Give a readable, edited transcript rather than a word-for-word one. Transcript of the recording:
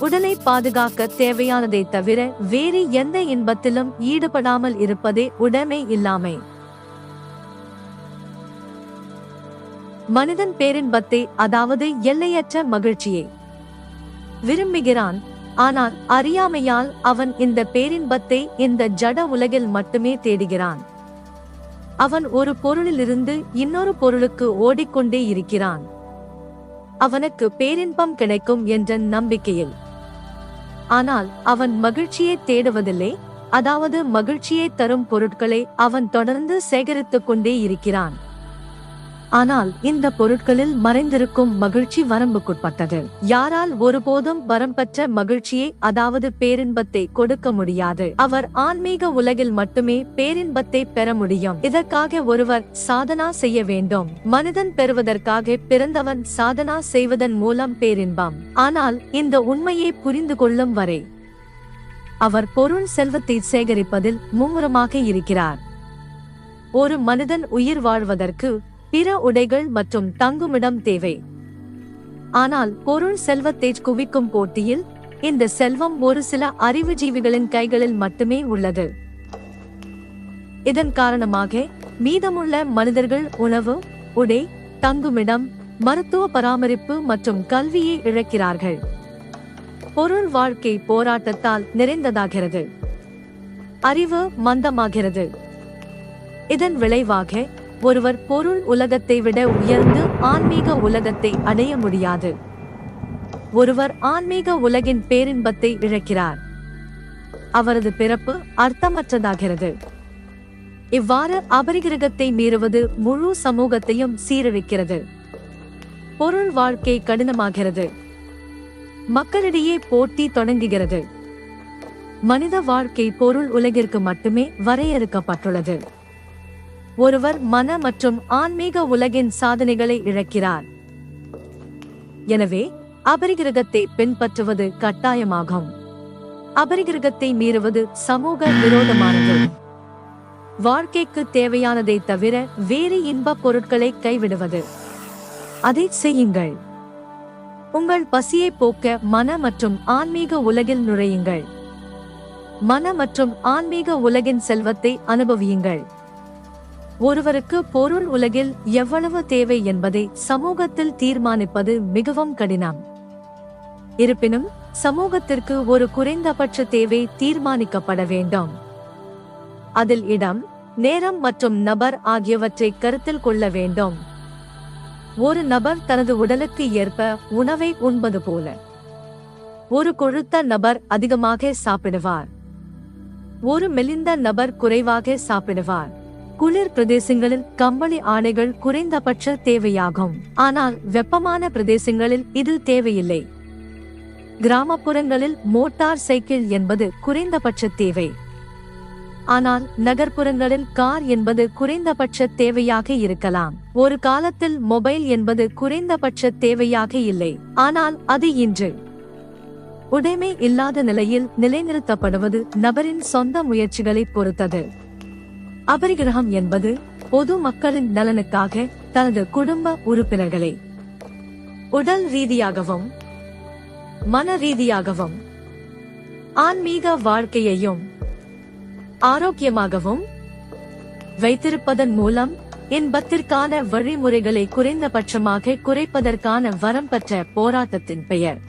உடலை பாதுகாக்க தேவையானதை தவிர வேறு எந்த இன்பத்திலும் ஈடுபடாமல் இருப்பதே உடைமை இல்லாமை. மனிதன் பேரின்பத்தை, அதாவது எல்லையற்ற மகிழ்ச்சியை விரும்புகிறான். ஆனால் அறியாமையால் அவன் இந்த பேரின்பத்தை இந்த ஜட உலகில் மட்டுமே தேடுகிறான். அவன் ஒரு பொருளிலிருந்து இன்னொரு பொருளுக்கு ஓடிக்கொண்டே இருக்கிறான், அவனுக்கு பேரின்பம் கிடைக்கும் என்ற நம்பிக்கையில். ஆனால் அவன் மகிழ்ச்சியை தேடுவதில்லை, அதாவது மகிழ்ச்சியை தரும் பொருட்களை அவன் தொடர்ந்து சேகரித்துக் கொண்டே இருக்கிறான். ஆனால் இந்த பொருட்களில் மறைந்திருக்கும் மகிழ்ச்சி வரம்புக்குட்பட்டது. யாரால் ஒருபோதும் வரம்பற்ற மகிழ்ச்சியை, அதாவது பேரின்பத்தை கொடுக்க முடியாது. அவர் ஆன்மீக உலகில் மட்டுமே பேரின்பத்தை பெற முடியும். இதற்காக ஒருவர் சாதனா செய்ய வேண்டும். மனிதன் பெறுவதற்காக பிறந்தவன் சாதனா செய்வதன் மூலம் பேரின்பம். ஆனால் இந்த உண்மையை புரிந்து கொள்ளும் வரை அவர் பொருள் செல்வத்தை சேகரிப்பதில் மும்முரமாக இருக்கிறார். ஒரு மனிதன் உயிர் வாழ்வதற்கு பிற உடைகள் மற்றும் தங்குமிடம் தேவை. ஆனால் பொருள் செல்வத்தை குவிக்கும் போட்டியில் இந்த செல்வம் ஒரு சில அறிவுஜீவிகளின் கைகளில் மட்டுமே உள்ளது. இதன் காரணமாக மீதமுள்ள மனிதர்கள் உணவு, உடை, தங்குமிடம், மருத்துவ பராமரிப்பு மற்றும் கல்வியை இழக்கிறார்கள். பொருள் வாழ்க்கை போராட்டத்தால் நிறைந்ததாகிறது. அறிவு மந்தமாகிறது. இதன் விளைவாக ஒருவர் பொருள் உலகத்தை விட உயர்ந்து ஆன்மீக உலகத்தை அடைய முடியாது. ஒருவர் ஆன்மீக உலகின் பேரின்பத்தை இழக்கிறார். அவரது பிறப்பு அர்த்தமற்றதாகிறது. இவ்வாறு அபரிகிரகத்தை மீறுவது முழு சமூகத்தையும் சீரழிக்கிறது. பொருள் வாழ்க்கை கடினமாகிறது. மக்களிடையே போட்டி தொடங்குகிறது. மனித வாழ்க்கை பொருள் உலகிற்கு மட்டுமே வரையறுக்கப்பட்டுள்ளது. ஒருவர் மன மற்றும் ஆன்மீக உலகின் சாதனைகளை இழக்கிறார். எனவே அபரிகிரகத்தை பின்பற்றுவது கட்டாயமாகும். அபரிகிரகத்தை மீறுவது சமூக விரோதமானது. வாழ்க்கைக்கு தேவையானதை தவிர வேறு இன்பப் பொருட்களை கைவிடுவது. அதை செய்யுங்கள். உங்கள் பசியை போக்க மன மற்றும் ஆன்மீக உலகில் நுழையுங்கள். மன மற்றும் ஆன்மீக உலகின் செல்வத்தை அனுபவியுங்கள். ஒருவருக்கு பொருள் உலகில் எவ்வளவு தேவை என்பதை சமூகத்தில் தீர்மானிப்பது மிகவும் கடினம். இருப்பினும் சமூகத்திற்கு ஒரு குறைந்தபட்ச தேவை தீர்மானிக்கப்பட வேண்டும். அதில் இடம், நேரம் மற்றும் நபர் ஆகியவற்றை கருத்தில் கொள்ள வேண்டும். ஒரு நபர் தனது உடலுக்கு ஏற்ப உணவை உண்பது போல ஒரு கொழுத்த நபர் அதிகமாக சாப்பிடுவார். ஒரு மெலிந்த நபர் குறைவாக சாப்பிடுவார். குளிர் பிரதேசங்களில் கம்பளி ஆடைகள் குறைந்தபட்ச தேவையாகும். ஆனால் வெப்பமான பிரதேசங்களில் இது தேவையில்லை. கிராமப்புறங்களில் மோட்டார் சைக்கிள் என்பது குறைந்தபட்ச தேவை. ஆனால் நகர்ப்புறங்களில் கார் என்பது குறைந்தபட்ச தேவையாக இருக்கலாம். ஒரு காலத்தில் மொபைல் என்பது குறைந்தபட்ச தேவையாக இல்லை. ஆனால் அது இன்று உடைமை இல்லாத நிலையில் நிலைநிறுத்தப்படுவது நபரின் சொந்த முயற்சிகளை பொறுத்தது. அபரிகிரகம் என்பது பொது மக்களின் நலனுக்காக தனது குடும்ப உறுப்பினர்களை உடல் ரீதியாகவும் மன ரீதியாகவும் ஆன்மீக வாழ்க்கையையும் ஆரோக்கியமாகவும் வைத்திருப்பதன் மூலம் இன்பத்திற்கான வழிமுறைகளை குறைந்தபட்சமாக குறைப்பதற்கான வரம் பெற்ற போராட்டத்தின் பெயர்.